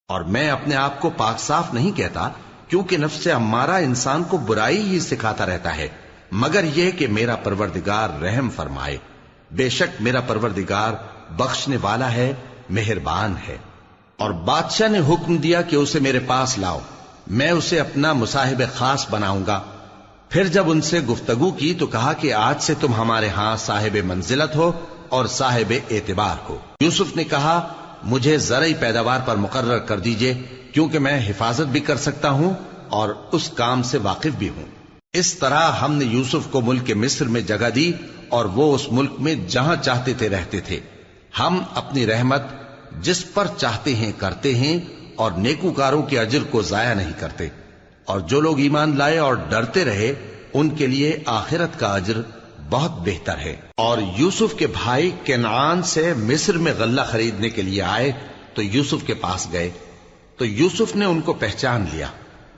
اور میں اپنے آپ کو پاک صاف نہیں کہتا، کیونکہ نفس امارہ انسان کو برائی ہی سکھاتا رہتا ہے، مگر یہ کہ میرا پروردگار رحم فرمائے۔ بے شک میرا پروردگار بخشنے والا ہے، مہربان ہے۔ اور بادشاہ نے حکم دیا کہ اسے میرے پاس لاؤ، میں اسے اپنا مصاحب خاص بناؤں گا۔ پھر جب ان سے گفتگو کی تو کہا کہ آج سے تم ہمارے ہاں صاحب منزلت ہو اور صاحب اعتبار ہو۔ یوسف نے کہا مجھے زرعی پیداوار پر مقرر کر دیجئے، کیونکہ میں حفاظت بھی کر سکتا ہوں اور اس کام سے واقف بھی ہوں۔ اس طرح ہم نے یوسف کو ملک مصر میں جگہ دی اور وہ اس ملک میں جہاں چاہتے تھے رہتے تھے۔ ہم اپنی رحمت جس پر چاہتے ہیں کرتے ہیں اور نیکوکاروں کے اجر کو ضائع نہیں کرتے، اور جو لوگ ایمان لائے اور ڈرتے رہے ان کے لیے آخرت کا اجر بہت بہتر ہے۔ اور یوسف کے بھائی کنعان سے مصر میں غلہ خریدنے کے لیے آئے تو یوسف کے پاس گئے، تو یوسف نے ان کو پہچان لیا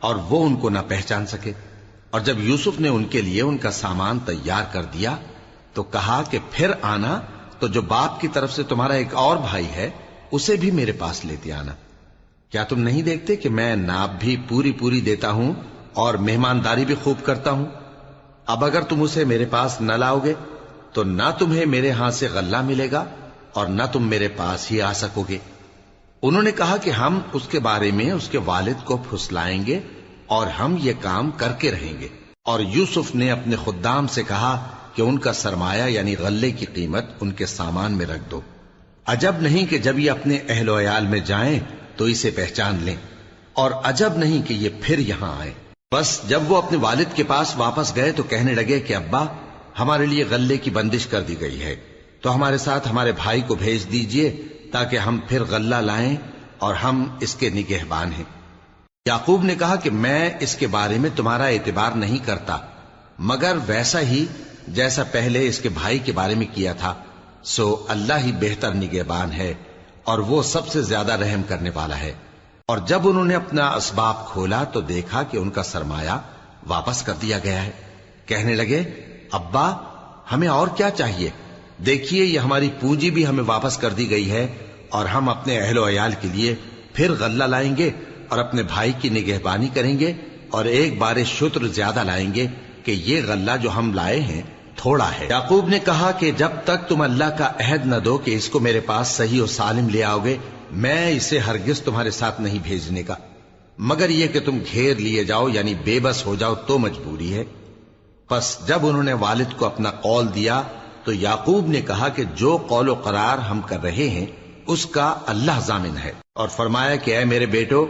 اور وہ ان کو نہ پہچان سکے۔ اور جب یوسف نے ان کے لیے ان کا سامان تیار کر دیا تو کہا کہ پھر آنا تو جو باپ کی طرف سے تمہارا ایک اور بھائی ہے اسے بھی میرے پاس لیتے آنا۔ کیا تم نہیں دیکھتے کہ میں ناب بھی پوری پوری دیتا ہوں اور مہمانداری بھی خوب کرتا ہوں؟ اب اگر تم اسے میرے پاس نہ لاؤ گے تو نہ تمہیں میرے ہاں سے غلہ ملے گا اور نہ تم میرے پاس ہی آ سکو گے۔ انہوں نے کہا کہ ہم اس کے بارے میں اس کے والد کو پھسلائیں گے اور ہم یہ کام کر کے رہیں گے۔ اور یوسف نے اپنے خدام سے کہا کہ ان کا سرمایہ یعنی غلے کی قیمت ان کے سامان میں رکھ دو۔ عجب نہیں کہ جب یہ اپنے اہل و عیال میں جائیں تو اسے پہچان لیں، اور عجب نہیں کہ یہ پھر یہاں آئے۔ بس جب وہ اپنے والد کے پاس واپس گئے تو کہنے لگے کہ ابا ہمارے لیے غلے کی بندش کر دی گئی ہے، تو ہمارے ساتھ ہمارے بھائی کو بھیج دیجئے تاکہ ہم پھر غلہ لائیں اور ہم اس کے نگہبان ہیں۔ یعقوب نے کہا کہ میں اس کے بارے میں تمہارا اعتبار نہیں کرتا، مگر ویسا ہی جیسا پہلے اس کے بھائی کے بارے میں کیا تھا، سو اللہ ہی بہتر نگہبان ہے اور وہ سب سے زیادہ رحم کرنے والا ہے۔ اور جب انہوں نے اپنا اسباب کھولا تو دیکھا کہ ان کا سرمایہ واپس کر دیا گیا ہے۔ کہنے لگے ابا ہمیں اور کیا چاہیے؟ دیکھیے یہ ہماری پونجی بھی ہمیں واپس کر دی گئی ہے، اور ہم اپنے اہل و عیال کے لیے پھر غلہ لائیں گے اور اپنے بھائی کی نگہبانی کریں گے، اور ایک بار شتر زیادہ لائیں گے کہ یہ غلہ جو ہم لائے ہیں تھوڑا ہے۔ یعقوب نے کہا کہ جب تک تم اللہ کا عہد نہ دو کہ اس کو میرے پاس صحیح و سالم لے آؤ گے، میں اسے ہرگز تمہارے ساتھ نہیں بھیجنے کا، مگر یہ کہ تم گھیر لیے جاؤ یعنی بے بس ہو جاؤ تو مجبوری ہے۔ پس جب انہوں نے والد کو اپنا قول دیا تو یعقوب نے کہا کہ جو قول و قرار ہم کر رہے ہیں اس کا اللہ ضامن ہے، اور فرمایا کہ اے میرے بیٹو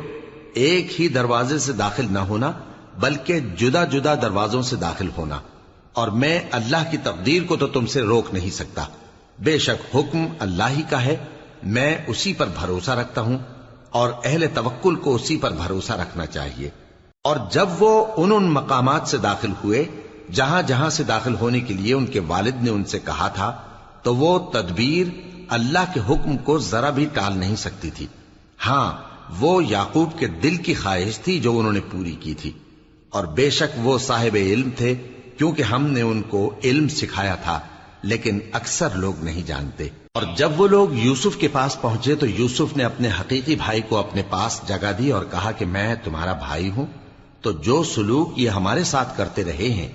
ایک ہی دروازے سے داخل نہ ہونا بلکہ جدا جدا دروازوں سے داخل ہونا، اور میں اللہ کی تقدیر کو تو تم سے روک نہیں سکتا، بے شک حکم اللہ ہی کا ہے، میں اسی پر بھروسہ رکھتا ہوں اور اہل توکل کو اسی پر بھروسہ رکھنا چاہیے۔ اور جب وہ ان مقامات سے داخل ہوئے جہاں جہاں سے داخل ہونے کے لیے ان کے والد نے ان سے کہا تھا تو وہ تدبیر اللہ کے حکم کو ذرا بھی ٹال نہیں سکتی تھی۔ ہاں وہ یعقوب کے دل کی خواہش تھی جو انہوں نے پوری کی تھی، اور بے شک وہ صاحب علم تھے کیونکہ ہم نے ان کو علم سکھایا تھا، لیکن اکثر لوگ نہیں جانتے۔ اور جب وہ لوگ یوسف کے پاس پہنچے تو یوسف نے اپنے حقیقی بھائی کو اپنے پاس جگہ دی اور کہا کہ میں تمہارا بھائی ہوں، تو جو سلوک یہ ہمارے ساتھ کرتے رہے ہیں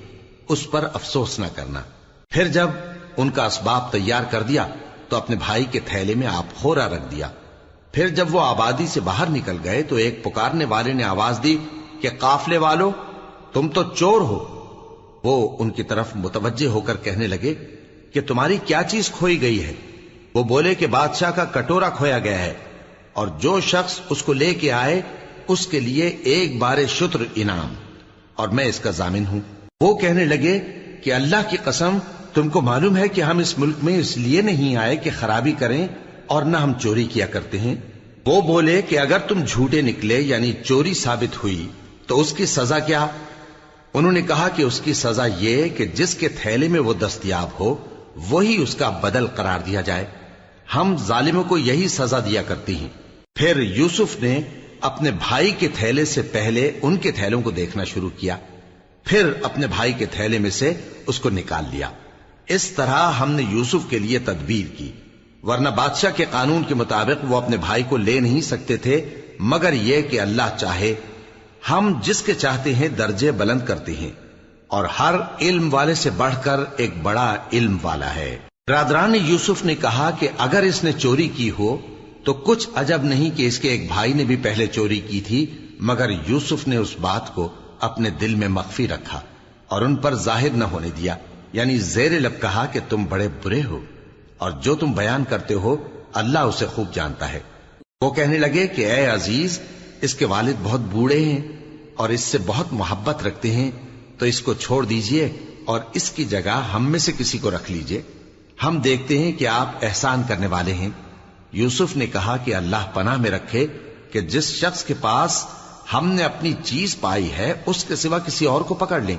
اس پر افسوس نہ کرنا۔ پھر جب ان کا اسباب تیار کر دیا تو اپنے بھائی کے تھیلے میں آپ خورا رکھ دیا۔ پھر جب وہ آبادی سے باہر نکل گئے تو ایک پکارنے والے نے آواز دی کہ قافلے والو تم تو چور ہو۔ وہ ان کی طرف متوجہ ہو کر کہنے لگے کہ تمہاری کیا چیز کھوئی گئی ہے؟ وہ بولے کہ بادشاہ کا کٹورا کھویا گیا ہے، اور جو شخص اس کو لے کے آئے اس کے لیے ایک بار شتر انعام، اور میں اس کا ضامن ہوں۔ وہ کہنے لگے کہ اللہ کی قسم تم کو معلوم ہے کہ ہم اس ملک میں اس لیے نہیں آئے کہ خرابی کریں اور نہ ہم چوری کیا کرتے ہیں۔ وہ بولے کہ اگر تم جھوٹے نکلے یعنی چوری ثابت ہوئی تو اس کی سزا کیا؟ انہوں نے کہا کہ اس کی سزا یہ کہ جس کے تھیلے میں وہ دستیاب ہو وہی اس کا بدل قرار دیا جائے، ہم ظالموں کو یہی سزا دیا کرتی ہیں۔ پھر یوسف نے اپنے بھائی کے تھیلے سے پہلے ان کے تھیلوں کو دیکھنا شروع کیا، پھر اپنے بھائی کے تھیلے میں سے اس کو نکال لیا۔ اس طرح ہم نے یوسف کے لیے تدبیر کی، ورنہ بادشاہ کے قانون کے مطابق وہ اپنے بھائی کو لے نہیں سکتے تھے مگر یہ کہ اللہ چاہے ہم جس کے چاہتے ہیں درجے بلند کرتے ہیں، اور ہر علم والے سے بڑھ کر ایک بڑا علم والا ہے۔ برادران یوسف نے کہا کہ اگر اس نے چوری کی ہو تو کچھ عجب نہیں کہ اس کے ایک بھائی نے بھی پہلے چوری کی تھی، مگر یوسف نے اس بات کو اپنے دل میں مخفی رکھا اور ان پر ظاہر نہ ہونے دیا، یعنی زیر لب کہا کہ تم بڑے برے ہو اور جو تم بیان کرتے ہو اللہ اسے خوب جانتا ہے۔ وہ کہنے لگے کہ اے عزیز، اس کے والد بہت بوڑھے ہیں اور اس سے بہت محبت رکھتے ہیں، تو اس کو چھوڑ دیجئے اور اس کی جگہ ہم میں سے کسی کو رکھ لیجئے، ہم دیکھتے ہیں کہ آپ احسان کرنے والے ہیں۔ یوسف نے کہا کہ اللہ پناہ میں رکھے کہ جس شخص کے پاس ہم نے اپنی چیز پائی ہے اس کے سوا کسی اور کو پکڑ لیں،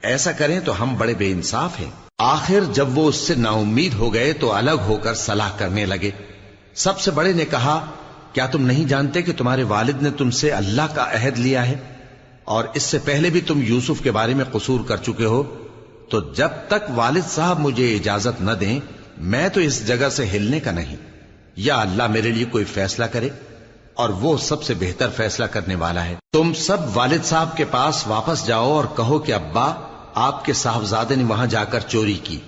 ایسا کریں تو ہم بڑے بے انصاف ہیں۔ آخر جب وہ اس سے نا امید ہو گئے تو الگ ہو کر صلاح کرنے لگے۔ سب سے بڑے نے کہا، کیا تم نہیں جانتے کہ تمہارے والد نے تم سے اللہ کا عہد لیا ہے اور اس سے پہلے بھی تم یوسف کے بارے میں قصور کر چکے ہو؟ تو جب تک والد صاحب مجھے اجازت نہ دیں میں تو اس جگہ سے ہلنے کا نہیں، یا اللہ میرے لیے کوئی فیصلہ کرے، اور وہ سب سے بہتر فیصلہ کرنے والا ہے۔ تم سب والد صاحب کے پاس واپس جاؤ اور کہو کہ ابا، آپ کے صاحبزادے نے وہاں جا کر چوری کی،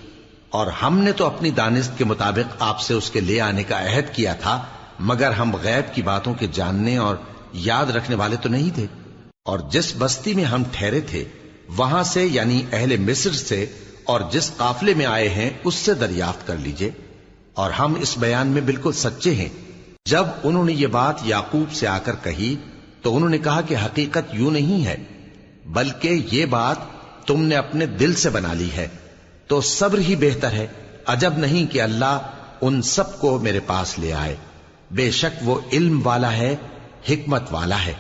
اور ہم نے تو اپنی دانست کے مطابق آپ سے اس کے لے آنے کا عہد کیا تھا، مگر ہم غیب کی باتوں کے جاننے اور یاد رکھنے والے تو نہیں تھے، اور جس بستی میں ہم ٹھہرے تھے وہاں سے، یعنی اہل مصر سے، اور جس قافلے میں آئے ہیں اس سے دریافت کر لیجئے، اور ہم اس بیان میں بالکل سچے ہیں۔ جب انہوں نے یہ بات یعقوب سے آ کر کہی تو انہوں نے کہا کہ حقیقت یوں نہیں ہے، بلکہ یہ بات تم نے اپنے دل سے بنا لی ہے، تو صبر ہی بہتر ہے۔ عجب نہیں کہ اللہ ان سب کو میرے پاس لے آئے، بے شک وہ علم والا ہے، حکمت والا ہے۔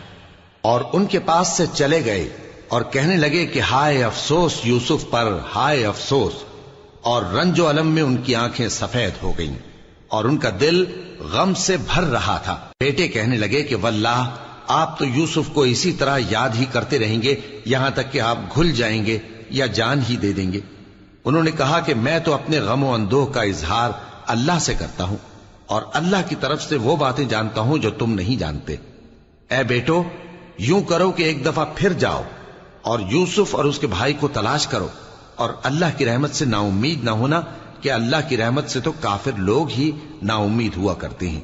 اور ان کے پاس سے چلے گئے اور کہنے لگے کہ ہائے افسوس یوسف پر، ہائے افسوس، اور رنج و الم میں ان کی آنکھیں سفید ہو گئیں اور ان کا دل غم سے بھر رہا تھا۔ بیٹے کہنے لگے کہ واللہ آپ تو یوسف کو اسی طرح یاد ہی کرتے رہیں گے یہاں تک کہ آپ گھل جائیں گے یا جان ہی دے دیں گے۔ انہوں نے کہا کہ میں تو اپنے غم و اندوہ کا اظہار اللہ سے کرتا ہوں، اور اللہ کی طرف سے وہ باتیں جانتا ہوں جو تم نہیں جانتے۔ اے بیٹو، یوں کرو کہ ایک دفعہ پھر جاؤ اور یوسف اور اس کے بھائی کو تلاش کرو، اور اللہ کی رحمت سے نا امید نہ ہونا کہ اللہ کی رحمت سے تو کافر لوگ ہی نا امید ہوا کرتے ہیں۔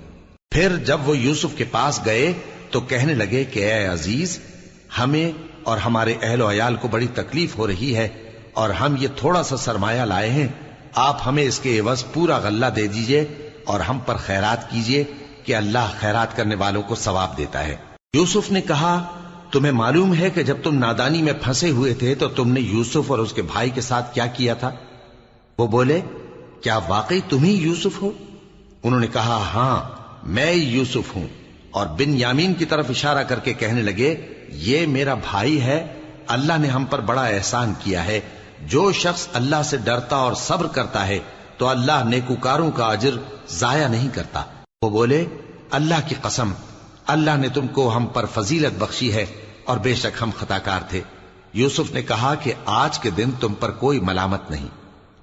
پھر جب وہ یوسف کے پاس گئے تو کہنے لگے کہ اے عزیز، ہمیں اور ہمارے اہل و عیال کو بڑی تکلیف ہو رہی ہے، اور ہم یہ تھوڑا سا سرمایہ لائے ہیں، آپ ہمیں اس کے عوض پورا غلہ دے دیجئے اور ہم پر خیرات کیجئے کہ اللہ خیرات کرنے والوں کو ثواب دیتا ہے۔ یوسف نے کہا، تمہیں معلوم ہے کہ جب تم نادانی میں پھنسے ہوئے تھے تو تم نے یوسف اور اس کے بھائی کے ساتھ کیا کیا تھا؟ وہ بولے، کیا واقعی تم ہی یوسف ہو؟ انہوں نے کہا، ہاں میں یوسف ہوں، اور بن یامین کی طرف اشارہ کر کے کہنے لگے، یہ میرا بھائی ہے، اللہ نے ہم پر بڑا احسان کیا ہے۔ جو شخص اللہ سے ڈرتا اور صبر کرتا ہے تو اللہ نیکوکاروں کا اجر ضائع نہیں کرتا۔ وہ بولے، اللہ کی قسم، اللہ نے تم کو ہم پر فضیلت بخشی ہے اور بے شک ہم خطا کار تھے۔ یوسف نے کہا کہ آج کے دن تم پر کوئی ملامت نہیں،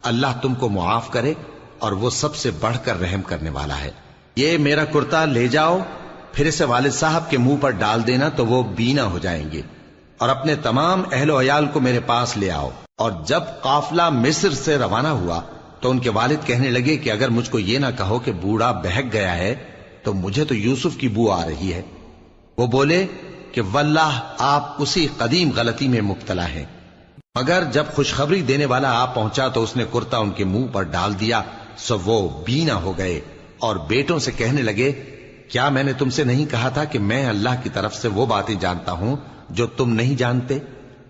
اللہ تم کو معاف کرے، اور وہ سب سے بڑھ کر رحم کرنے والا ہے۔ یہ میرا کرتا لے جاؤ، پھر اسے والد صاحب کے منہ پر ڈال دینا تو وہ بینا ہو جائیں گے، اور اپنے تمام اہل و عیال کو میرے پاس لے آؤ۔ اور جب قافلہ مصر سے روانہ ہوا تو ان کے والد کہنے لگے کہ اگر مجھ کو یہ نہ کہو کہ بوڑھا بہک گیا ہے تو مجھے تو یوسف کی بو آ رہی ہے۔ وہ بولے کہ واللہ آپ اسی قدیم غلطی میں مبتلا ہیں۔ مگر جب خوشخبری دینے والا آ پہنچا تو اس نے کرتا ان کے منہ پر ڈال دیا، سو وہ بینا ہو گئے، اور بیٹوں سے کہنے لگے، کیا میں نے تم سے نہیں کہا تھا کہ میں اللہ کی طرف سے وہ باتیں جانتا ہوں جو تم نہیں جانتے؟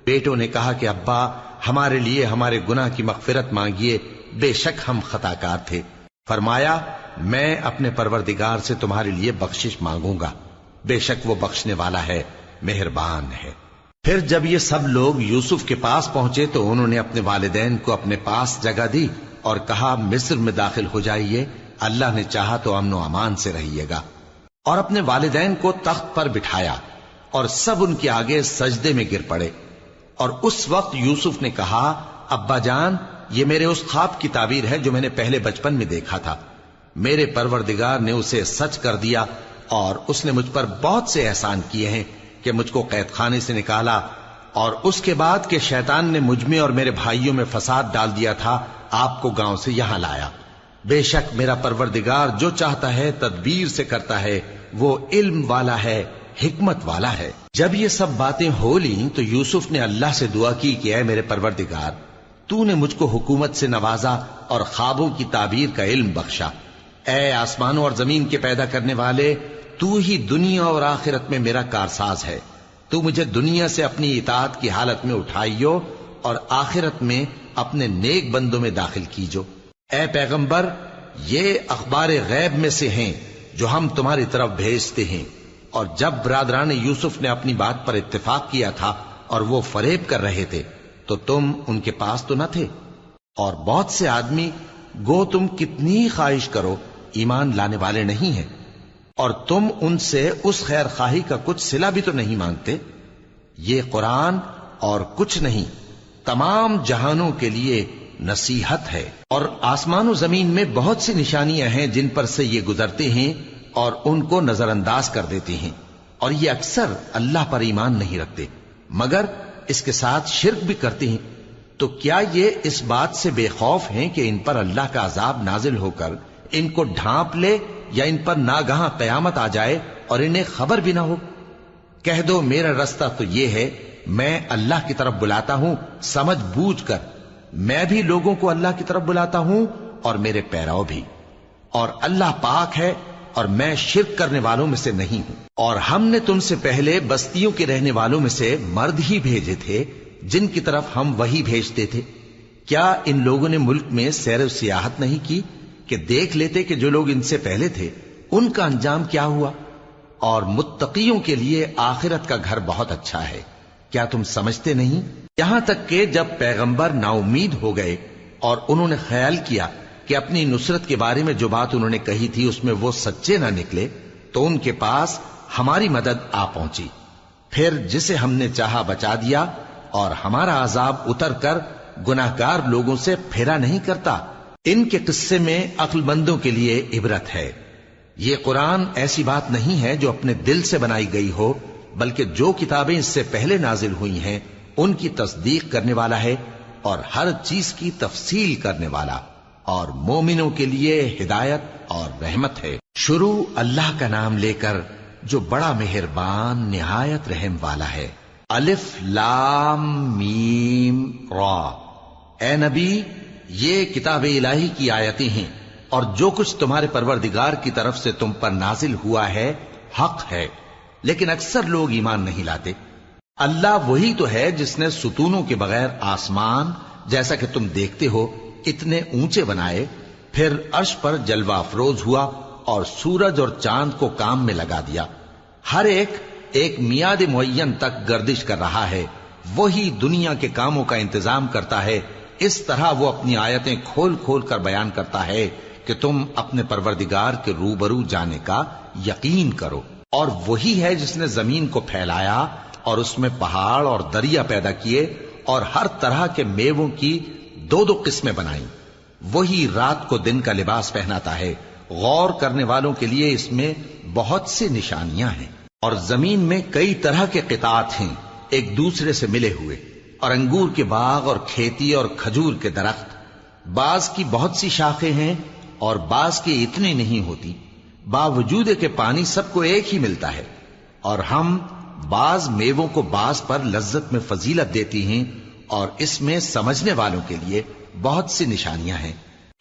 بیٹوں نے کہا کہ ابا، ہمارے لیے ہمارے گناہ کی مغفرت مانگیے، بے شک ہم خطا کار تھے۔ فرمایا، میں اپنے پروردگار سے تمہارے لیے بخشش مانگوں گا، بے شک وہ بخشنے والا ہے، مہربان ہے۔ پھر جب یہ سب لوگ یوسف کے پاس پہنچے تو انہوں نے اپنے والدین کو اپنے پاس جگہ دی اور کہا، مصر میں داخل ہو جائیے، اللہ نے چاہا تو امن و امان سے رہیے گا۔ اور اپنے والدین کو تخت پر بٹھایا اور سب ان کے آگے سجدے میں گر پڑے۔ اور اس وقت یوسف نے کہا، ابا جان، یہ میرے اس خواب کی تعبیر ہے جو میں نے پہلے بچپن میں دیکھا تھا، میرے پروردگار نے اسے سچ کر دیا اور اس نے مجھ پر بہت سے احسان کیے ہیں کہ مجھ کو قید خانے سے نکالا، اور اس کے بعد کہ شیطان نے مجھ میں اور میرے بھائیوں میں فساد ڈال دیا تھا آپ کو گاؤں سے یہاں لایا۔ بے شک میرا پروردگار جو چاہتا ہے تدبیر سے کرتا ہے، وہ علم والا ہے، حکمت والا ہے۔ جب یہ سب باتیں ہو لیں تو یوسف نے اللہ سے دعا کی کہ اے میرے پروردگار، تو نے مجھ کو حکومت سے نوازا اور خوابوں کی تعبیر کا علم بخشا۔ اے آسمانوں اور زمین کے پیدا کرنے والے، تو ہی دنیا اور آخرت میں میرا کارساز ہے۔ تو مجھے دنیا سے اپنی اطاعت کی حالت میں اٹھائیو اور آخرت میں اپنے نیک بندوں میں داخل کیجو۔ اے پیغمبر، یہ اخبار غیب میں سے ہیں جو ہم تمہاری طرف بھیجتے ہیں۔ اور جب برادران یوسف نے اپنی بات پر اتفاق کیا تھا اور وہ فریب کر رہے تھے تو تم ان کے پاس تو نہ تھے، اور بہت سے آدمی گو تم کتنی خواہش کرو ایمان لانے والے نہیں ہیں، اور تم ان سے اس خیر خواہی کا کچھ صلہ بھی تو نہیں مانگتے۔ یہ قرآن اور کچھ نہیں تمام جہانوں کے لیے نصیحت ہے، اور آسمان و زمین میں بہت سی نشانیاں ہیں جن پر سے یہ گزرتے ہیں اور ان کو نظر انداز کر دیتے ہیں، اور یہ اکثر اللہ پر ایمان نہیں رکھتے مگر اس کے ساتھ شرک بھی کرتے ہیں۔ تو کیا یہ اس بات سے بے خوف ہیں کہ ان پر اللہ کا عذاب نازل ہو کر ان کو ڈھانپ لے، یا ان پر ناگہاں قیامت آ جائے اور انہیں خبر بھی نہ ہو؟ کہہ دو میرا رستہ تو یہ ہے، میں اللہ کی طرف بلاتا ہوں سمجھ بوجھ کر، میں بھی لوگوں کو اللہ کی طرف بلاتا ہوں اور میرے پیراؤ بھی، اور اللہ پاک ہے اور میں شرک کرنے والوں میں سے نہیں ہوں۔ اور ہم نے تم سے پہلے بستیوں کے رہنے والوں میں سے مرد ہی بھیجے تھے جن کی طرف ہم وہی بھیجتے تھے۔ کیا ان لوگوں نے ملک میں سیر و سیاحت نہیں کی کہ دیکھ لیتے کہ جو لوگ ان سے پہلے تھے ان کا انجام کیا ہوا؟ اور متقیوں کے لیے آخرت کا گھر بہت اچھا ہے، کیا تم سمجھتے نہیں؟ یہاں تک کہ جب پیغمبر نا امید ہو گئے اور انہوں نے خیال کیا کہ اپنی نصرت کے بارے میں جو بات انہوں نے کہی تھی اس میں وہ سچے نہ نکلے، تو ان کے پاس ہماری مدد آ پہنچی، پھر جسے ہم نے چاہا بچا دیا، اور ہمارا عذاب اتر کر گناہگار لوگوں سے پھیرا نہیں کرتا۔ ان کے قصے میں عقل مندوں کے لیے عبرت ہے۔ یہ قرآن ایسی بات نہیں ہے جو اپنے دل سے بنائی گئی ہو، بلکہ جو کتابیں اس سے پہلے نازل ہوئی ہیں ان کی تصدیق کرنے والا ہے، اور ہر چیز کی تفصیل کرنے والا، اور مومنوں کے لیے ہدایت اور رحمت ہے۔ شروع اللہ کا نام لے کر جو بڑا مہربان نہایت رحم والا ہے۔ الف لام میم را۔ اے نبی، یہ کتاب الہی کی آیتیں ہیں، اور جو کچھ تمہارے پروردگار کی طرف سے تم پر نازل ہوا ہے حق ہے، لیکن اکثر لوگ ایمان نہیں لاتے۔ اللہ وہی تو ہے جس نے ستونوں کے بغیر آسمان جیسا کہ تم دیکھتے ہو اتنے اونچے بنائے، پھر عرش پر جلوہ افروز ہوا اور سورج اور چاند کو کام میں لگا دیا، ہر ایک میعاد معین تک گردش کر رہا ہے۔ وہی دنیا کے کاموں کا انتظام کرتا ہے، اس طرح وہ اپنی آیتیں کھول کھول کر بیان کرتا ہے کہ تم اپنے پروردگار کے روبرو جانے کا یقین کرو۔ اور وہی ہے جس نے زمین کو پھیلایا اور اس میں پہاڑ اور دریا پیدا کیے اور ہر طرح کے میووں کی دو دو قسمیں بنائیں۔ وہی رات کو دن کا لباس پہناتا ہے، غور کرنے والوں کے لیے اس میں بہت سی نشانیاں ہیں۔ اور زمین میں کئی طرح کے قطعات ہیں ایک دوسرے سے ملے ہوئے، اور انگور کے باغ اور کھیتی اور کھجور کے درخت، بعض کی بہت سی شاخیں ہیں اور بعض کی اتنی نہیں ہوتی، باوجود کہ پانی سب کو ایک ہی ملتا ہے۔ اور ہم بعض میووں کو بعض پر لذت میں فضیلت دیتی ہیں، اور اس میں سمجھنے والوں کے لیے بہت سی نشانیاں ہیں۔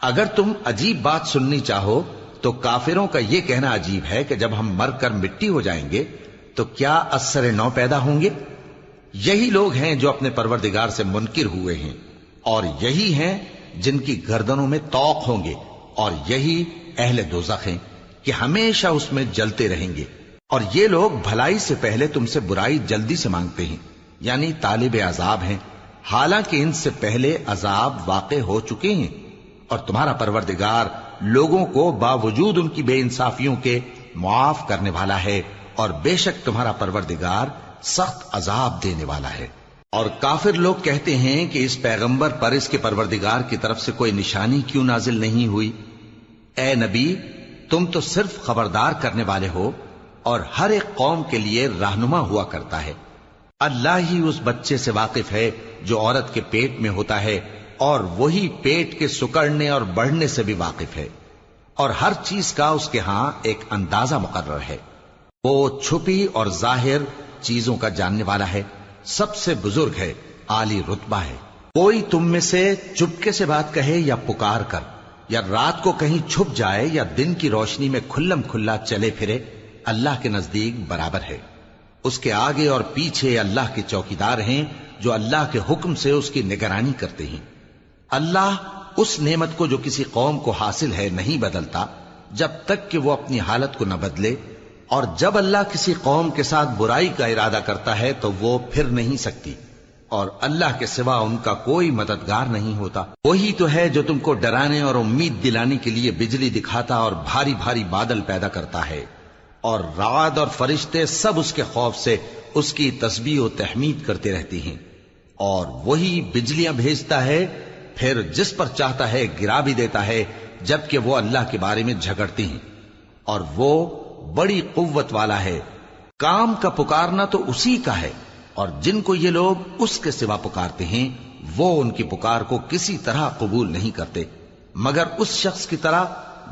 اگر تم عجیب بات سننی چاہو تو کافروں کا یہ کہنا عجیب ہے کہ جب ہم مر کر مٹی ہو جائیں گے تو کیا اثر نو پیدا ہوں گے؟ یہی لوگ ہیں جو اپنے پروردگار سے منکر ہوئے ہیں، اور یہی ہیں جن کی گردنوں میں طوق ہوں گے، اور یہی اہل دوزخ ہیں کہ ہمیشہ اس میں جلتے رہیں گے۔ اور یہ لوگ بھلائی سے پہلے تم سے برائی جلدی سے مانگتے ہیں، یعنی طالب عذاب ہیں، حالانکہ ان سے پہلے عذاب واقع ہو چکے ہیں۔ اور تمہارا پروردگار لوگوں کو باوجود ان کی بے انصافیوں کے معاف کرنے والا ہے، اور بے شک تمہارا پروردگار سخت عذاب دینے والا ہے۔ اور کافر لوگ کہتے ہیں کہ اس پیغمبر پر اس کے پروردگار کی طرف سے کوئی نشانی کیوں نازل نہیں ہوئی؟ اے نبی، تم تو صرف خبردار کرنے والے ہو، اور ہر ایک قوم کے لیے رہنما ہوا کرتا ہے۔ اللہ ہی اس بچے سے واقف ہے جو عورت کے پیٹ میں ہوتا ہے، اور وہی پیٹ کے سکڑنے اور بڑھنے سے بھی واقف ہے، اور ہر چیز کا اس کے ہاں ایک اندازہ مقرر ہے۔ وہ چھپی اور ظاہر چیزوں کا جاننے والا ہے، سب سے بزرگ ہے، عالی رتبہ ہے۔ کوئی تم میں سے چپکے سے بات کہے یا پکار کر، یا رات کو کہیں چھپ جائے یا دن کی روشنی میں کھلم کھلا چلے پھرے، اللہ کے نزدیک برابر ہے۔ اس کے آگے اور پیچھے اللہ کے چوکیدار ہیں جو اللہ کے حکم سے اس کی نگرانی کرتے ہیں۔ اللہ اس نعمت کو جو کسی قوم کو حاصل ہے نہیں بدلتا جب تک کہ وہ اپنی حالت کو نہ بدلے، اور جب اللہ کسی قوم کے ساتھ برائی کا ارادہ کرتا ہے تو وہ پھر نہیں سکتی، اور اللہ کے سوا ان کا کوئی مددگار نہیں ہوتا۔ وہی تو ہے جو تم کو ڈرانے اور امید دلانے کے لیے بجلی دکھاتا اور بھاری بھاری بادل پیدا کرتا ہے، اور رعد اور فرشتے سب اس کے خوف سے اس کی تسبیح و تحمید کرتے رہتے ہیں۔ اور وہی بجلیاں بھیجتا ہے، پھر جس پر چاہتا ہے گرا بھی دیتا ہے، جبکہ وہ اللہ کے بارے میں جھگڑتے ہیں، اور وہ بڑی قوت والا ہے۔ کام کا پکارنا تو اسی کا ہے، اور جن کو یہ لوگ اس کے سوا پکارتے ہیں وہ ان کی پکار کو کسی طرح قبول نہیں کرتے، مگر اس شخص کی طرح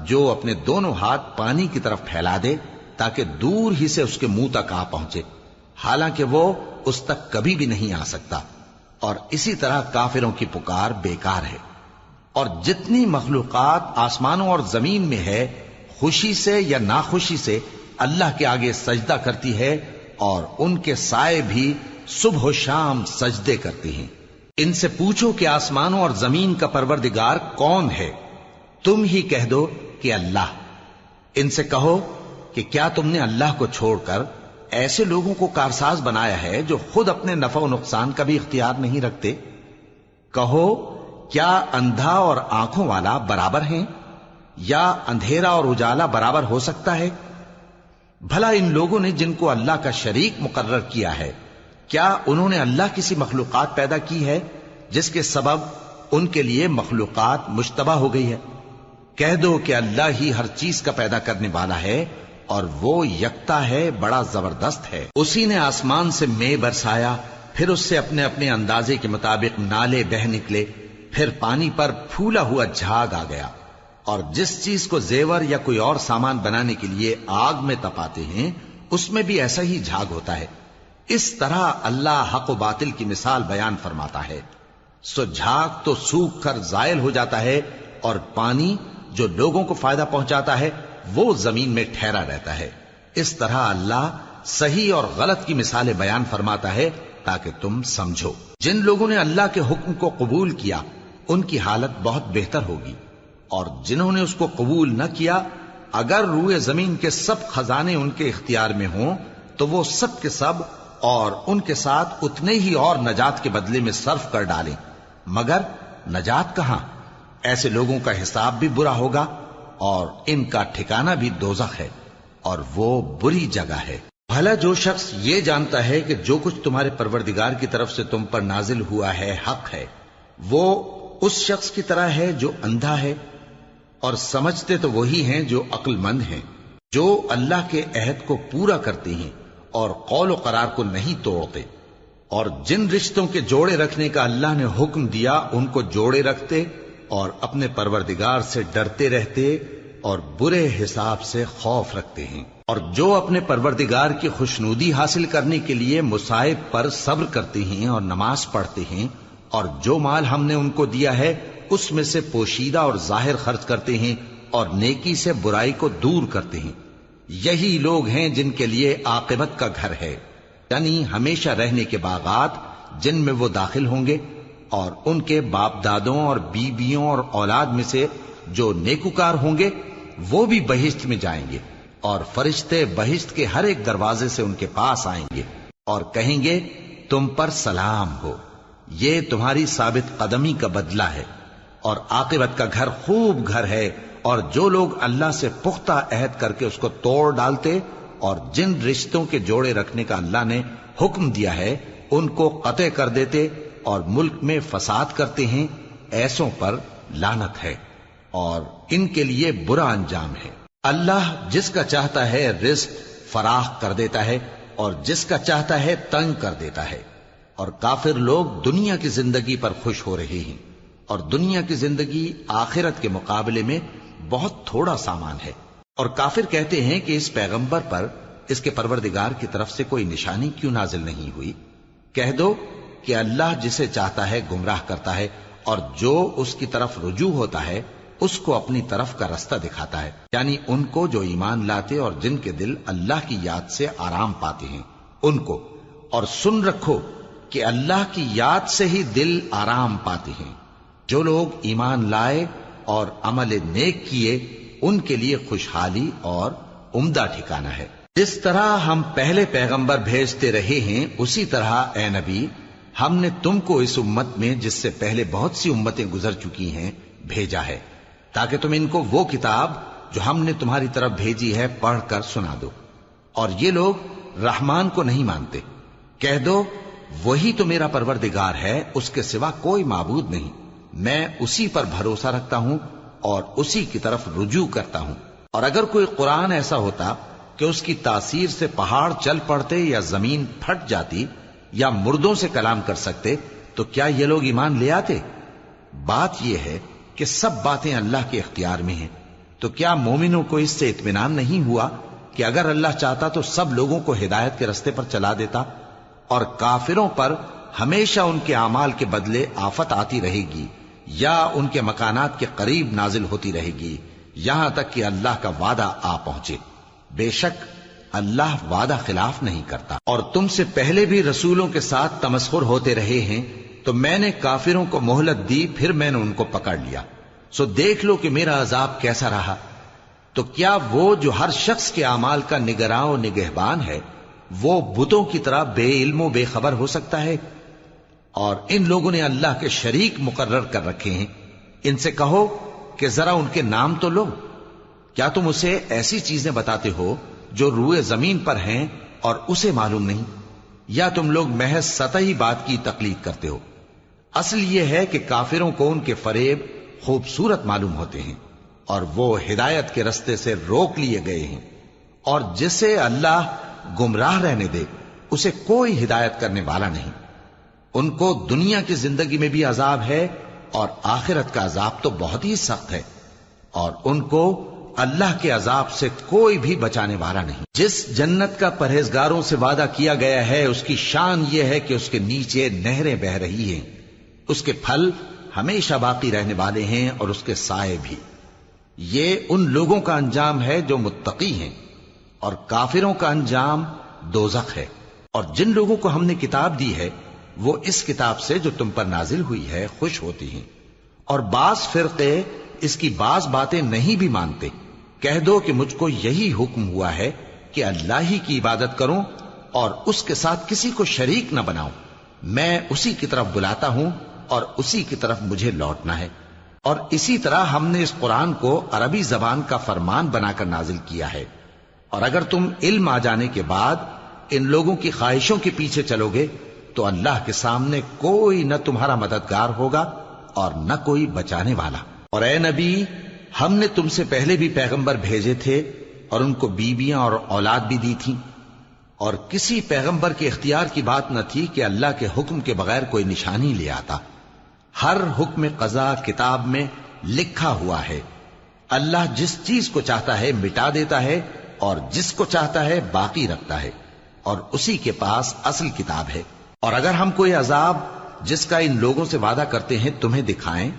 جو اپنے دونوں ہاتھ پانی کی طرف پھیلا دے تاکہ دور ہی سے اس کے منہ تک آ پہنچے، حالانکہ وہ اس تک کبھی بھی نہیں آ سکتا۔ اور اسی طرح کافروں کی پکار بیکار ہے۔ اور جتنی مخلوقات آسمانوں اور زمین میں ہے، خوشی سے یا ناخوشی سے اللہ کے آگے سجدہ کرتی ہے، اور ان کے سائے بھی صبح و شام سجدے کرتے ہیں۔ ان سے پوچھو کہ آسمانوں اور زمین کا پروردگار کون ہے؟ تم ہی کہہ دو کہ اللہ۔ ان سے کہو کہ کیا تم نے اللہ کو چھوڑ کر ایسے لوگوں کو کارساز بنایا ہے جو خود اپنے نفع و نقصان کا بھی اختیار نہیں رکھتے؟ کہو کیا اندھا اور آنکھوں والا برابر ہیں، یا اندھیرا اور اجالا برابر ہو سکتا ہے؟ بھلا ان لوگوں نے جن کو اللہ کا شریک مقرر کیا ہے، کیا انہوں نے اللہ کسی مخلوقات پیدا کی ہے جس کے سبب ان کے لیے مخلوقات مشتبہ ہو گئی ہے؟ کہہ دو کہ اللہ ہی ہر چیز کا پیدا کرنے والا ہے، اور وہ یکتا ہے، بڑا زبردست ہے۔ اسی نے آسمان سے مے برسایا، پھر اس سے اپنے اپنے اندازے کے مطابق نالے بہ نکلے، پھر پانی پر پھولا ہوا جھاگ آ گیا۔ اور جس چیز کو زیور یا کوئی اور سامان بنانے کے لیے آگ میں تپاتے ہیں اس میں بھی ایسا ہی جھاگ ہوتا ہے۔ اس طرح اللہ حق و باطل کی مثال بیان فرماتا ہے۔ سو جھاگ تو سوکھ کر زائل ہو جاتا ہے، اور پانی جو لوگوں کو فائدہ پہنچاتا ہے وہ زمین میں ٹھہرا رہتا ہے۔ اس طرح اللہ صحیح اور غلط کی مثالیں بیان فرماتا ہے تاکہ تم سمجھو۔ جن لوگوں نے اللہ کے حکم کو قبول کیا ان کی حالت بہت بہتر ہوگی، اور جنہوں نے اس کو قبول نہ کیا، اگر روئے زمین کے سب خزانے ان کے اختیار میں ہوں تو وہ سب کے سب اور ان کے ساتھ اتنے ہی اور نجات کے بدلے میں صرف کر ڈالیں، مگر نجات کہاں؟ ایسے لوگوں کا حساب بھی برا ہوگا، اور ان کا ٹھکانہ بھی دوزخ ہے، اور وہ بری جگہ ہے۔ بھلا جو شخص یہ جانتا ہے کہ جو کچھ تمہارے پروردگار کی طرف سے تم پر نازل ہوا ہے حق ہے، وہ اس شخص کی طرح ہے جو اندھا ہے، اور سمجھتے تو وہی ہیں جو عقل مند ہیں، جو اللہ کے عہد کو پورا کرتے ہیں اور قول و قرار کو نہیں توڑتے، اور جن رشتوں کے جوڑے رکھنے کا اللہ نے حکم دیا ان کو جوڑے رکھتے، اور اپنے پروردگار سے ڈرتے رہتے اور برے حساب سے خوف رکھتے ہیں، اور جو اپنے پروردگار کی خوشنودی حاصل کرنے کے لیے مصائب پر صبر کرتے ہیں اور نماز پڑھتے ہیں، اور جو مال ہم نے ان کو دیا ہے اس میں سے پوشیدہ اور ظاہر خرچ کرتے ہیں، اور نیکی سے برائی کو دور کرتے ہیں۔ یہی لوگ ہیں جن کے لیے عاقبت کا گھر ہے، یعنی ہمیشہ رہنے کے باغات جن میں وہ داخل ہوں گے، اور ان کے باپ دادوں اور بیویوں اور اولاد میں سے جو نیکوکار ہوں گے وہ بھی بہشت میں جائیں گے، اور فرشتے بہشت کے ہر ایک دروازے سے ان کے پاس آئیں گے اور کہیں گے تم پر سلام ہو، یہ تمہاری ثابت قدمی کا بدلہ ہے، اور عاقبت کا گھر خوب گھر ہے۔ اور جو لوگ اللہ سے پختہ عہد کر کے اس کو توڑ ڈالتے اور جن رشتوں کے جوڑے رکھنے کا اللہ نے حکم دیا ہے ان کو قطع کر دیتے اور ملک میں فساد کرتے ہیں، ایسوں پر لعنت ہے اور ان کے لیے برا انجام ہے۔ اللہ جس کا چاہتا ہے رزق فراخ کر دیتا ہے اور جس کا چاہتا ہے تنگ کر دیتا ہے۔ اور کافر لوگ دنیا کی زندگی پر خوش ہو رہے ہیں، اور دنیا کی زندگی آخرت کے مقابلے میں بہت تھوڑا سامان ہے۔ اور کافر کہتے ہیں کہ اس پیغمبر پر اس کے پروردگار کی طرف سے کوئی نشانی کیوں نازل نہیں ہوئی؟ کہہ دو کہ اللہ جسے چاہتا ہے گمراہ کرتا ہے، اور جو اس کی طرف رجوع ہوتا ہے اس کو اپنی طرف کا رستہ دکھاتا ہے، یعنی ان کو جو ایمان لاتے اور جن کے دل اللہ کی یاد سے آرام پاتے ہیں ان کو۔ اور سن رکھو کہ اللہ کی یاد سے ہی دل آرام پاتے ہیں۔ جو لوگ ایمان لائے اور عمل نیک کیے ان کے لیے خوشحالی اور عمدہ ٹھکانہ ہے۔ جس طرح ہم پہلے پیغمبر بھیجتے رہے ہیں اسی طرح اے نبی ہم نے تم کو اس امت میں جس سے پہلے بہت سی امتیں گزر چکی ہیں بھیجا ہے، تاکہ تم ان کو وہ کتاب جو ہم نے تمہاری طرف بھیجی ہے پڑھ کر سنا دو۔ اور یہ لوگ رحمان کو نہیں مانتے۔ کہہ دو وہی تو میرا پروردگار ہے، اس کے سوا کوئی معبود نہیں، میں اسی پر بھروسہ رکھتا ہوں اور اسی کی طرف رجوع کرتا ہوں۔ اور اگر کوئی قرآن ایسا ہوتا کہ اس کی تاثیر سے پہاڑ چل پڑتے یا زمین پھٹ جاتی یا مردوں سے کلام کر سکتے تو کیا یہ لوگ ایمان لے آتے؟ بات یہ ہے کہ سب باتیں اللہ کے اختیار میں ہیں، تو کیا مومنوں کو اس سے اطمینان نہیں ہوا کہ اگر اللہ چاہتا تو سب لوگوں کو ہدایت کے رستے پر چلا دیتا؟ اور کافروں پر ہمیشہ ان کے اعمال کے بدلے آفت آتی رہے گی یا ان کے مکانات کے قریب نازل ہوتی رہے گی یہاں تک کہ اللہ کا وعدہ آ پہنچے۔ بے شک اللہ وعدہ خلاف نہیں کرتا۔ اور تم سے پہلے بھی رسولوں کے ساتھ تمسخر ہوتے رہے ہیں، تو میں نے کافروں کو مہلت دی، پھر میں نے ان کو پکڑ لیا، سو دیکھ لو کہ میرا عذاب کیسا رہا۔ تو کیا وہ جو ہر شخص کے اعمال کا نگراں و نگہبان ہے وہ بتوں کی طرح بے علم و بے خبر ہو سکتا ہے؟ اور ان لوگوں نے اللہ کے شریک مقرر کر رکھے ہیں، ان سے کہو کہ ذرا ان کے نام تو لو۔ کیا تم اسے ایسی چیزیں بتاتے ہو جو روئے زمین پر ہیں اور اسے معلوم نہیں؟ یا تم لوگ محض سطحی بات کی تقلید کرتے ہو؟ اصل یہ ہے کہ کافروں کو ان کے فریب خوبصورت معلوم ہوتے ہیں اور وہ ہدایت کے رستے سے روک لیے گئے ہیں، اور جسے اللہ گمراہ رہنے دے اسے کوئی ہدایت کرنے والا نہیں۔ ان کو دنیا کی زندگی میں بھی عذاب ہے اور آخرت کا عذاب تو بہت ہی سخت ہے، اور ان کو اللہ کے عذاب سے کوئی بھی بچانے والا نہیں۔ جس جنت کا پرہیزگاروں سے وعدہ کیا گیا ہے اس کی شان یہ ہے کہ اس کے نیچے نہریں بہہ رہی ہیں، اس کے پھل ہمیشہ باقی رہنے والے ہیں اور اس کے سائے بھی۔ یہ ان لوگوں کا انجام ہے جو متقی ہیں، اور کافروں کا انجام دوزخ ہے۔ اور جن لوگوں کو ہم نے کتاب دی ہے وہ اس کتاب سے جو تم پر نازل ہوئی ہے خوش ہوتی ہیں، اور بعض فرقے اس کی بعض باتیں نہیں بھی مانتے۔ کہہ دو کہ مجھ کو یہی حکم ہوا ہے کہ اللہ ہی کی عبادت کروں اور اس کے ساتھ کسی کو شریک نہ بناؤں، میں اسی کی طرف بلاتا ہوں اور اسی کی طرف مجھے لوٹنا ہے۔ اور اسی طرح ہم نے اس قرآن کو عربی زبان کا فرمان بنا کر نازل کیا ہے، اور اگر تم علم آ جانے کے بعد ان لوگوں کی خواہشوں کے پیچھے چلو گے تو اللہ کے سامنے کوئی نہ تمہارا مددگار ہوگا اور نہ کوئی بچانے والا۔ اور اے نبی ہم نے تم سے پہلے بھی پیغمبر بھیجے تھے اور ان کو بیویاں اور اولاد بھی دی تھیں، اور کسی پیغمبر کے اختیار کی بات نہ تھی کہ اللہ کے حکم کے بغیر کوئی نشانی لے آتا۔ ہر حکم قضا کتاب میں لکھا ہوا ہے۔ اللہ جس چیز کو چاہتا ہے مٹا دیتا ہے اور جس کو چاہتا ہے باقی رکھتا ہے، اور اسی کے پاس اصل کتاب ہے۔ اور اگر ہم کوئی عذاب جس کا ان لوگوں سے وعدہ کرتے ہیں تمہیں دکھائیں،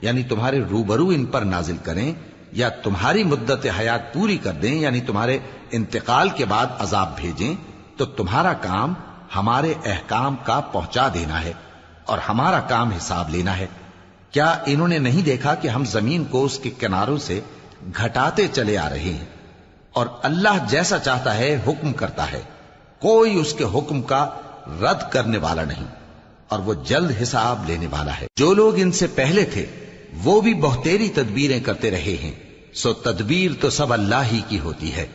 یعنی تمہارے روبرو ان پر نازل کریں، یا تمہاری مدت حیات پوری کر دیں، یعنی تمہارے انتقال کے بعد عذاب بھیجیں، تو تمہارا کام ہمارے احکام کا پہنچا دینا ہے اور ہمارا کام حساب لینا ہے۔ کیا انہوں نے نہیں دیکھا کہ ہم زمین کو اس کے کناروں سے گھٹاتے چلے آ رہے ہیں؟ اور اللہ جیسا چاہتا ہے حکم کرتا ہے، کوئی اس کے حکم کا رد کرنے والا نہیں، اور وہ جلد حساب لینے والا ہے۔ جو لوگ ان سے پہلے تھے وہ بھی بہتیری تدبیریں کرتے رہے ہیں، سو تدبیر تو سب اللہ ہی کی ہوتی ہے۔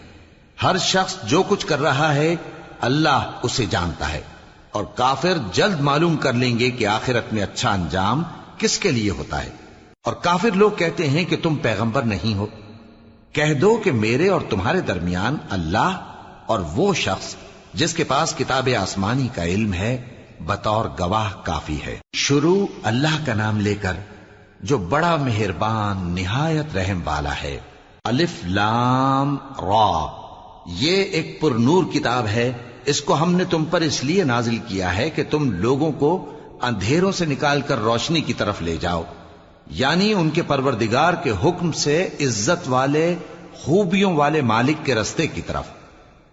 ہر شخص جو کچھ کر رہا ہے اللہ اسے جانتا ہے، اور کافر جلد معلوم کر لیں گے کہ آخرت میں اچھا انجام کس کے لیے ہوتا ہے۔ اور کافر لوگ کہتے ہیں کہ تم پیغمبر نہیں ہو۔ کہہ دو کہ میرے اور تمہارے درمیان اللہ اور وہ شخص جس کے پاس کتاب آسمانی کا علم ہے بطور گواہ کافی ہے۔ شروع اللہ کا نام لے کر جو بڑا مہربان نہایت رحم والا ہے۔ الف لام را، یہ ایک پر نور کتاب ہے، اس کو ہم نے تم پر اس لیے نازل کیا ہے کہ تم لوگوں کو اندھیروں سے نکال کر روشنی کی طرف لے جاؤ، یعنی ان کے پروردگار کے حکم سے عزت والے خوبیوں والے مالک کے راستے کی طرف،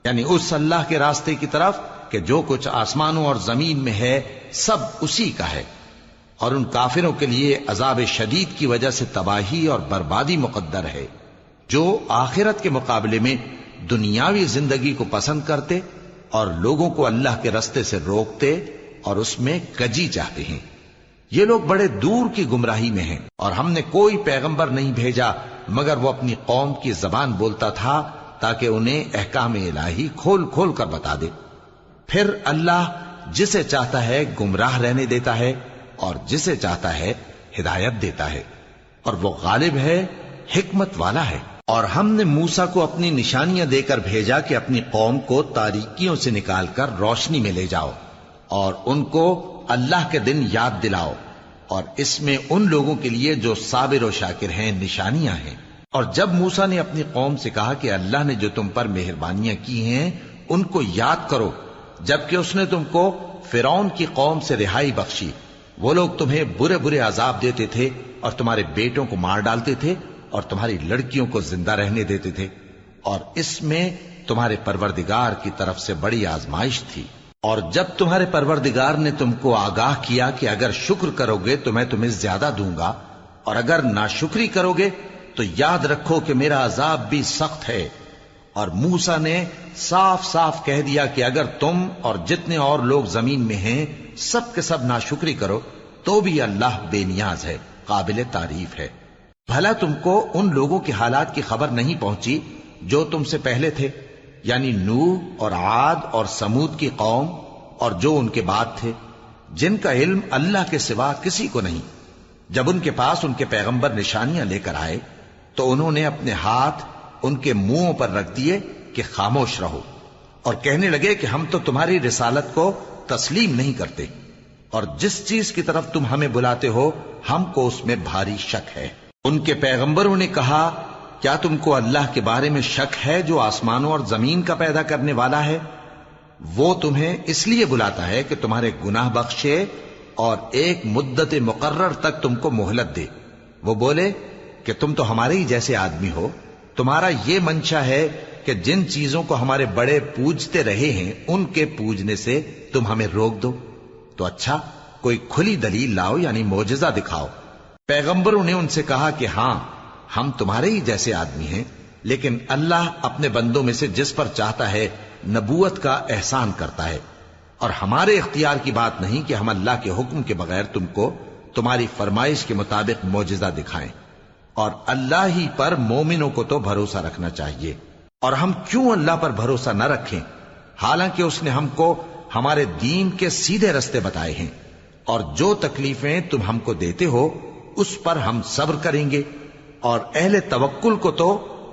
یعنی اس اللہ کے راستے کی طرف کہ جو کچھ آسمانوں اور زمین میں ہے سب اسی کا ہے، اور ان کافروں کے لیے عذاب شدید کی وجہ سے تباہی اور بربادی مقدر ہے، جو آخرت کے مقابلے میں دنیاوی زندگی کو پسند کرتے اور لوگوں کو اللہ کے راستے سے روکتے اور اس میں کجی چاہتے ہیں۔ یہ لوگ بڑے دور کی گمراہی میں ہیں، اور ہم نے کوئی پیغمبر نہیں بھیجا مگر وہ اپنی قوم کی زبان بولتا تھا تاکہ انہیں احکام الہی کھول کھول کر بتا دے۔ پھر اللہ جسے چاہتا ہے گمراہ رہنے دیتا ہے اور جسے چاہتا ہے ہدایت دیتا ہے، اور وہ غالب ہے، حکمت والا ہے۔ اور ہم نے موسیٰ کو اپنی نشانیاں دے کر بھیجا کہ اپنی قوم کو تاریکیوں سے نکال کر روشنی میں لے جاؤ اور ان کو اللہ کے دن یاد دلاؤ، اور اس میں ان لوگوں کے لیے جو صابر و شاکر ہیں نشانیاں ہیں۔ اور جب موسیٰ نے اپنی قوم سے کہا کہ اللہ نے جو تم پر مہربانیاں کی ہیں ان کو یاد کرو، جبکہ اس نے تم کو فرعون کی قوم سے رہائی بخشی، وہ لوگ تمہیں برے برے عذاب دیتے تھے اور تمہارے بیٹوں کو مار ڈالتے تھے اور تمہاری لڑکیوں کو زندہ رہنے دیتے تھے، اور اس میں تمہارے پروردگار کی طرف سے بڑی آزمائش تھی۔ اور جب تمہارے پروردگار نے تم کو آگاہ کیا کہ اگر شکر کرو گے تو میں تمہیں زیادہ دوں گا، اور اگر ناشکری کرو گے تو یاد رکھو کہ میرا عذاب بھی سخت ہے۔ اور موسیٰ نے صاف صاف کہہ دیا کہ اگر تم اور جتنے اور لوگ زمین میں ہیں سب کے سب ناشکری کرو تو بھی اللہ بے نیاز ہے، قابل تعریف ہے۔ بھلا تم کو ان لوگوں کے حالات کی خبر نہیں پہنچی جو تم سے پہلے تھے، یعنی نوح اور عاد اور سمود کی قوم اور جو ان کے بعد تھے، جن کا علم اللہ کے سوا کسی کو نہیں۔ جب ان کے پاس ان کے پیغمبر نشانیاں لے کر آئے تو انہوں نے اپنے ہاتھ ان کے منہوں پر رکھ دیے کہ خاموش رہو، اور کہنے لگے کہ ہم تو تمہاری رسالت کو تسلیم نہیں کرتے، اور جس چیز کی طرف تم ہمیں بلاتے ہو ہم کو اس میں بھاری شک ہے۔ ان کے پیغمبروں نے کہا، کیا تم کو اللہ کے بارے میں شک ہے جو آسمانوں اور زمین کا پیدا کرنے والا ہے؟ وہ تمہیں اس لیے بلاتا ہے کہ تمہارے گناہ بخشے اور ایک مدت مقرر تک تم کو مہلت دے۔ وہ بولے کہ تم تو ہمارے ہی جیسے آدمی ہو، تمہارا یہ منشا ہے کہ جن چیزوں کو ہمارے بڑے پوجتے رہے ہیں ان کے پوجنے سے تم ہمیں روک دو، تو اچھا کوئی کھلی دلیل لاؤ، یعنی معجزہ دکھاؤ۔ پیغمبروں نے ان سے کہا کہ ہاں ہم تمہارے ہی جیسے آدمی ہیں، لیکن اللہ اپنے بندوں میں سے جس پر چاہتا ہے نبوت کا احسان کرتا ہے، اور ہمارے اختیار کی بات نہیں کہ ہم اللہ کے حکم کے بغیر تم کو تمہاری فرمائش کے مطابق معجزہ دکھائیں، اور اللہ ہی پر مومنوں کو تو بھروسہ رکھنا چاہیے۔ اور ہم کیوں اللہ پر بھروسہ نہ رکھیں حالانکہ اس نے ہم کو ہمارے دین کے سیدھے رستے بتائے ہیں، اور جو تکلیفیں تم ہم کو دیتے ہو اس پر ہم صبر کریں گے، اور اہل توکل کو تو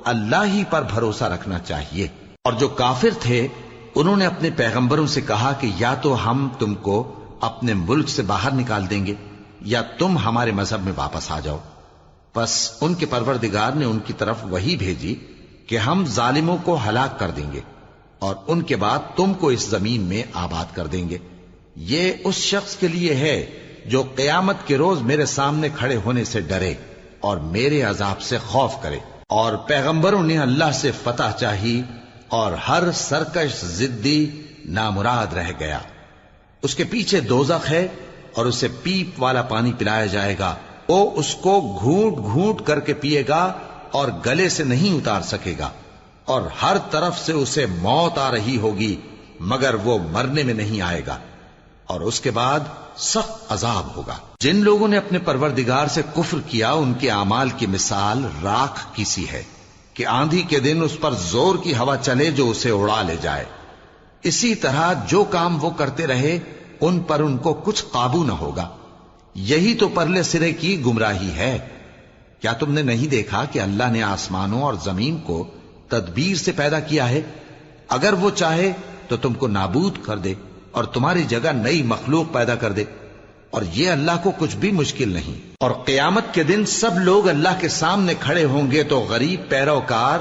اللہ ہی پر بھروسہ رکھنا چاہیے۔ اور جو کافر تھے انہوں نے اپنے پیغمبروں سے کہا کہ یا تو ہم تم کو اپنے ملک سے باہر نکال دیں گے یا تم ہمارے مذہب میں واپس آ جاؤ۔ پس ان کے پروردگار نے ان کی طرف وحی بھیجی کہ ہم ظالموں کو ہلاک کر دیں گے اور ان کے بعد تم کو اس زمین میں آباد کر دیں گے۔ یہ اس شخص کے لیے ہے جو قیامت کے روز میرے سامنے کھڑے ہونے سے ڈرے اور میرے عذاب سے خوف کرے۔ اور پیغمبروں نے اللہ سے فتح چاہی اور ہر سرکش ضدی نامراد رہ گیا۔ اس کے پیچھے دوزخ ہے اور اسے پیپ والا پانی پلایا جائے گا، وہ اس کو گھونٹ گھونٹ کر کے پیے گا اور گلے سے نہیں اتار سکے گا، اور ہر طرف سے اسے موت آ رہی ہوگی مگر وہ مرنے میں نہیں آئے گا، اور اس کے بعد سخت عذاب ہوگا۔ جن لوگوں نے اپنے پروردگار سے کفر کیا ان کے اعمال کی مثال راکھ کی سی ہے کہ آندھی کے دن اس پر زور کی ہوا چلے جو اسے اڑا لے جائے۔ اسی طرح جو کام وہ کرتے رہے ان پر ان کو کچھ قابو نہ ہوگا۔ یہی تو پرلے سرے کی گمراہی ہے۔ کیا تم نے نہیں دیکھا کہ اللہ نے آسمانوں اور زمین کو تدبیر سے پیدا کیا ہے؟ اگر وہ چاہے تو تم کو نابود کر دے اور تمہاری جگہ نئی مخلوق پیدا کر دے، اور یہ اللہ کو کچھ بھی مشکل نہیں۔ اور قیامت کے دن سب لوگ اللہ کے سامنے کھڑے ہوں گے تو غریب پیروکار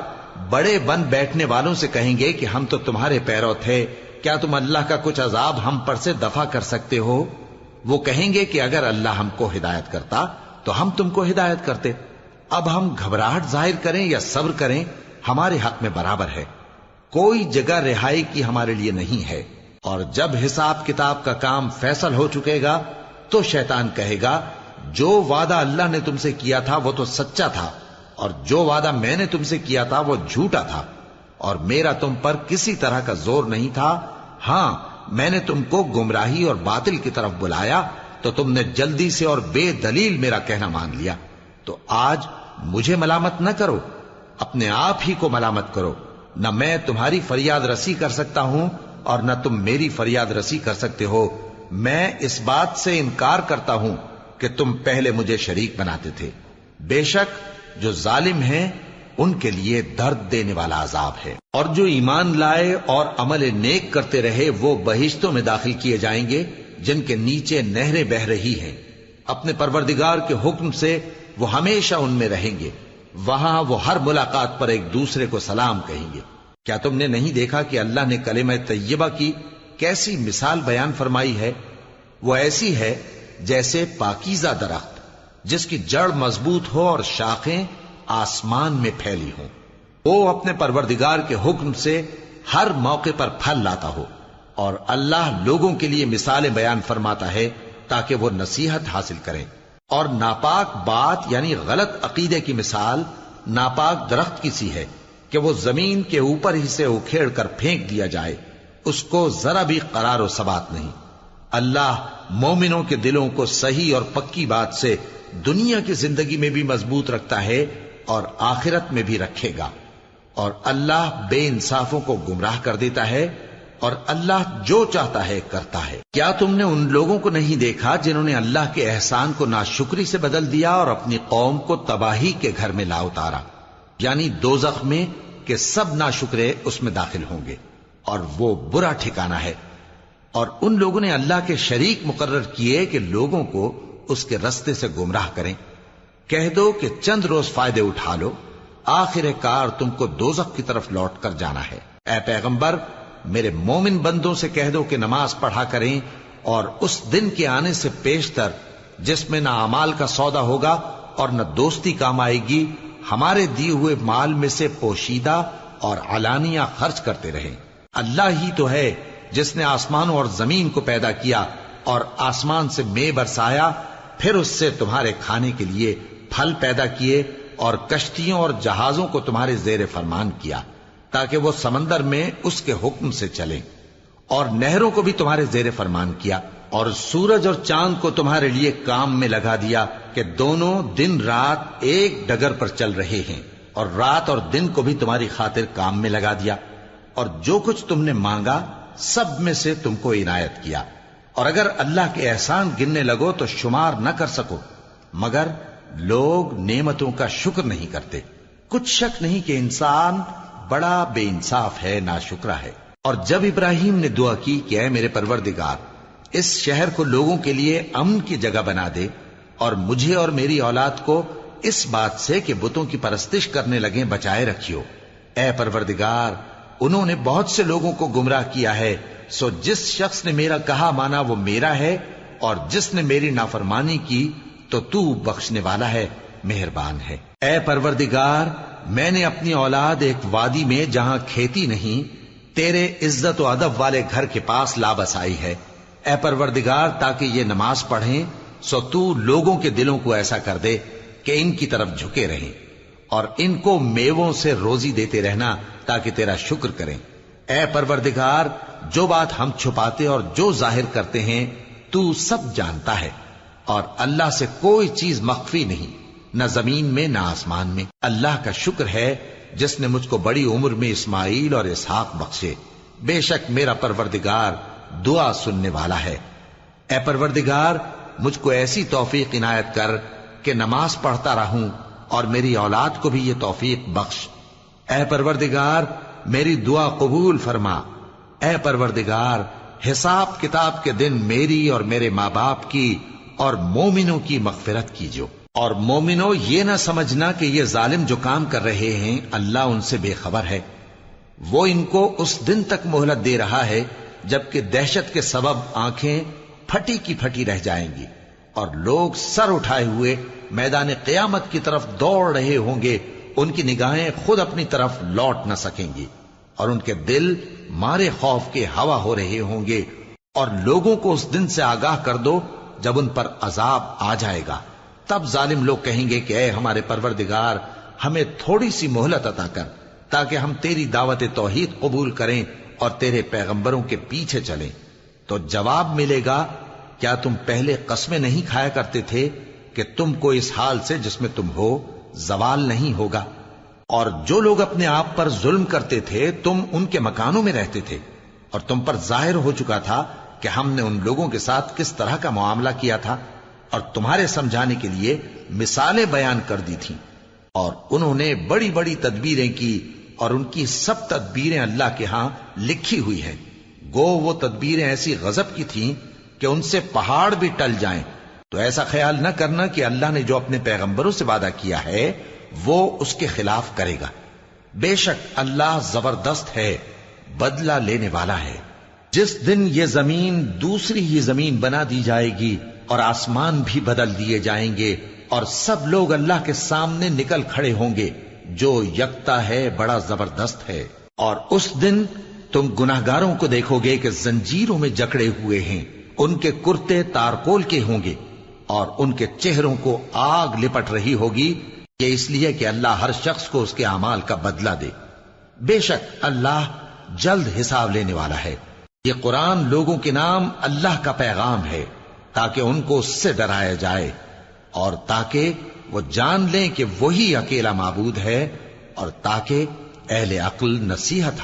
بڑے بن بیٹھنے والوں سے کہیں گے کہ ہم تو تمہارے پیرو تھے، کیا تم اللہ کا کچھ عذاب ہم پر سے دفع کر سکتے ہو؟ وہ کہیں گے کہ اگر اللہ ہم کو ہدایت کرتا تو ہم تم کو ہدایت کرتے۔ اب ہم گھبراہٹ ظاہر کریں یا صبر کریں ہمارے حق میں برابر ہے، کوئی جگہ رہائی کی ہمارے لیے نہیں ہے۔ اور جب حساب کتاب کا کام فیصل ہو چکے گا تو شیطان کہے گا جو وعدہ اللہ نے تم سے کیا تھا وہ تو سچا تھا، اور جو وعدہ میں نے تم سے کیا تھا وہ جھوٹا تھا، اور میرا تم پر کسی طرح کا زور نہیں تھا۔ ہاں، میں نے تم کو گمراہی اور باطل کی طرف بلایا تو تم نے جلدی سے اور بے دلیل میرا کہنا مان لیا۔ تو آج مجھے ملامت نہ کرو، اپنے آپ ہی کو ملامت کرو۔ نہ میں تمہاری فریاد رسی کر سکتا ہوں اور نہ تم میری فریاد رسی کر سکتے ہو۔ میں اس بات سے انکار کرتا ہوں کہ تم پہلے مجھے شریک بناتے تھے۔ بے شک جو ظالم ہیں ان کے لیے درد دینے والا عذاب ہے۔ اور جو ایمان لائے اور عمل نیک کرتے رہے وہ بہشتوں میں داخل کیے جائیں گے جن کے نیچے نہریں بہ رہی ہیں۔ اپنے پروردگار کے حکم سے وہ ہمیشہ ان میں رہیں گے، وہاں وہ ہر ملاقات پر ایک دوسرے کو سلام کہیں گے۔ کیا تم نے نہیں دیکھا کہ اللہ نے کلمہ طیبہ کی کیسی مثال بیان فرمائی ہے؟ وہ ایسی ہے جیسے پاکیزہ درخت جس کی جڑ مضبوط ہو اور شاخیں آسمان میں پھیلی ہوں۔ وہ اپنے پروردگار کے حکم سے ہر موقع پر پھل لاتا ہو، اور اللہ لوگوں کے لیے مثالیں بیان فرماتا ہے تاکہ وہ نصیحت حاصل کریں۔ اور ناپاک بات یعنی غلط عقیدے کی مثال ناپاک درخت کی سی ہے کہ وہ زمین کے اوپر ہی سے اکھیڑ کر پھینک دیا جائے، اس کو ذرا بھی قرار و ثبات نہیں۔ اللہ مومنوں کے دلوں کو صحیح اور پکی بات سے دنیا کی زندگی میں بھی مضبوط رکھتا ہے اور آخرت میں بھی رکھے گا، اور اللہ بے انصافوں کو گمراہ کر دیتا ہے، اور اللہ جو چاہتا ہے کرتا ہے۔ کیا تم نے ان لوگوں کو نہیں دیکھا جنہوں نے اللہ کے احسان کو ناشکری سے بدل دیا اور اپنی قوم کو تباہی کے گھر میں لا اتارا، یعنی دوزخ میں، کہ سب ناشکرے اس میں داخل ہوں گے اور وہ برا ٹھکانہ ہے۔ اور ان لوگوں نے اللہ کے شریک مقرر کیے کہ لوگوں کو اس کے رستے سے گمراہ کریں۔ کہہ دو کہ چند روز فائدے اٹھا لو، آخر کار تم کو دوزخ کی طرف لوٹ کر جانا ہے۔ اے پیغمبر، میرے مومن بندوں سے کہہ دو کہ نماز پڑھا کریں، اور اس دن کے آنے سے پیشتر جس میں نہ اعمال کا سودا ہوگا اور نہ دوستی کام آئے گی، ہمارے دیے ہوئے مال میں سے پوشیدہ اور علانیہ خرچ کرتے رہیں۔ اللہ ہی تو ہے جس نے آسمانوں اور زمین کو پیدا کیا اور آسمان سے مے برسایا، پھر اس سے تمہارے کھانے کے لیے پھل پیدا کیے اور کشتیوں اور جہازوں کو تمہارے زیر فرمان کیا تاکہ وہ سمندر میں اس کے حکم سے چلیں، اور نہروں کو بھی تمہارے زیر فرمان کیا، اور سورج اور چاند کو تمہارے لیے کام میں لگا دیا کہ دونوں دن رات ایک ڈگر پر چل رہے ہیں، اور رات اور دن کو بھی تمہاری خاطر کام میں لگا دیا، اور جو کچھ تم نے مانگا سب میں سے تم کو عنایت کیا۔ اور اگر اللہ کے احسان گننے لگو تو شمار نہ کر سکو، مگر لوگ نعمتوں کا شکر نہیں کرتے۔ کچھ شک نہیں کہ انسان بڑا بے انصاف ہے، ناشکرا ہے۔ اور جب ابراہیم نے دعا کی کہ اے میرے پروردگار، اس شہر کو لوگوں کے لیے امن کی جگہ بنا دے، اور مجھے اور میری اولاد کو اس بات سے کہ بتوں کی پرستش کرنے لگیں بچائے رکھیو۔ اے پروردگار، انہوں نے بہت سے لوگوں کو گمراہ کیا ہے، سو جس شخص نے میرا کہا مانا وہ میرا ہے، اور جس نے میری نافرمانی کی تو تو بخشنے والا ہے، مہربان ہے۔ اے پروردگار، میں نے اپنی اولاد ایک وادی میں جہاں کھیتی نہیں، تیرے عزت و ادب والے گھر کے پاس لا بسائی ہے۔ اے پروردگار، تاکہ یہ نماز پڑھیں، سو تو لوگوں کے دلوں کو ایسا کر دے کہ ان کی طرف جھکے رہیں، اور ان کو میووں سے روزی دیتے رہنا تاکہ تیرا شکر کریں۔ اے پروردگار، جو بات ہم چھپاتے اور جو ظاہر کرتے ہیں تو سب جانتا ہے، اور اللہ سے کوئی چیز مخفی نہیں، نہ زمین میں نہ آسمان میں۔ اللہ کا شکر ہے جس نے مجھ کو بڑی عمر میں اسماعیل اور اسحاق بخشے، بے شک میرا پروردگار دعا سننے والا ہے۔ اے پروردگار، مجھ کو ایسی توفیق عنایت کر کہ نماز پڑھتا رہوں، اور میری اولاد کو بھی یہ توفیق بخش۔ اے پروردگار، میری دعا قبول فرما۔ اے پروردگار، حساب کتاب کے دن میری اور میرے ماں باپ کی اور مومنوں کی مغفرت کیجو۔ اور مومنوں، یہ نہ سمجھنا کہ یہ ظالم جو کام کر رہے ہیں اللہ ان سے بے خبر ہے۔ وہ ان کو اس دن تک مہلت دے رہا ہے جبکہ دہشت کے سبب آنکھیں پھٹی کی پھٹی رہ جائیں گی اور لوگ سر اٹھائے ہوئے میدان قیامت کی طرف دوڑ رہے ہوں گے۔ ان کی نگاہیں خود اپنی طرف لوٹ نہ سکیں گی اور ان کے دل مارے خوف کے ہوا ہو رہے ہوں گے۔ اور لوگوں کو اس دن سے آگاہ کر دو جب ان پر عذاب آ جائے گا۔ تب ظالم لوگ کہیں گے کہ اے ہمارے پروردگار، ہمیں تھوڑی سی مہلت عطا کر تاکہ ہم تیری دعوت توحید قبول کریں اور تیرے پیغمبروں کے پیچھے چلیں۔ تو جواب ملے گا، کیا تم پہلے قسمیں نہیں کھایا کرتے تھے کہ تم کو اس حال سے جس میں تم ہو زوال نہیں ہوگا؟ اور جو لوگ اپنے آپ پر ظلم کرتے تھے تم ان کے مکانوں میں رہتے تھے، اور تم پر ظاہر ہو چکا تھا کہ ہم نے ان لوگوں کے ساتھ کس طرح کا معاملہ کیا تھا، اور تمہارے سمجھانے کے لیے مثالیں بیان کر دی تھیں۔ اور انہوں نے بڑی بڑی تدبیریں کی، اور ان کی سب تدبیریں اللہ کے ہاں لکھی ہوئی ہیں۔ گو وہ تدبیریں ایسی غضب کی تھیں کہ ان سے پہاڑ بھی ٹل جائیں۔ تو ایسا خیال نہ کرنا کہ اللہ نے جو اپنے پیغمبروں سے وعدہ کیا ہے وہ اس کے خلاف کرے گا۔ بے شک اللہ زبردست ہے، بدلہ لینے والا ہے۔ جس دن یہ زمین دوسری ہی زمین بنا دی جائے گی اور آسمان بھی بدل دیے جائیں گے اور سب لوگ اللہ کے سامنے نکل کھڑے ہوں گے، جو یکتا ہے بڑا زبردست ہے۔ اور اس دن تم گناہگاروں کو دیکھو گے کہ زنجیروں میں جکڑے ہوئے ہیں، ان کے کرتے تارکول کے ہوں گے اور ان کے چہروں کو آگ لپٹ رہی ہوگی، یہ اس لیے کہ اللہ ہر شخص کو اس کے اعمال کا بدلہ دے۔ بے شک اللہ جلد حساب لینے والا ہے۔ یہ قرآن لوگوں کے نام اللہ کا پیغام ہے تاکہ ان کو اس سے ڈرایا جائے اور تاکہ وہ جان لیں کہ وہی اکیلا معبود ہے، اور تاکہ اہل عقل نصیحت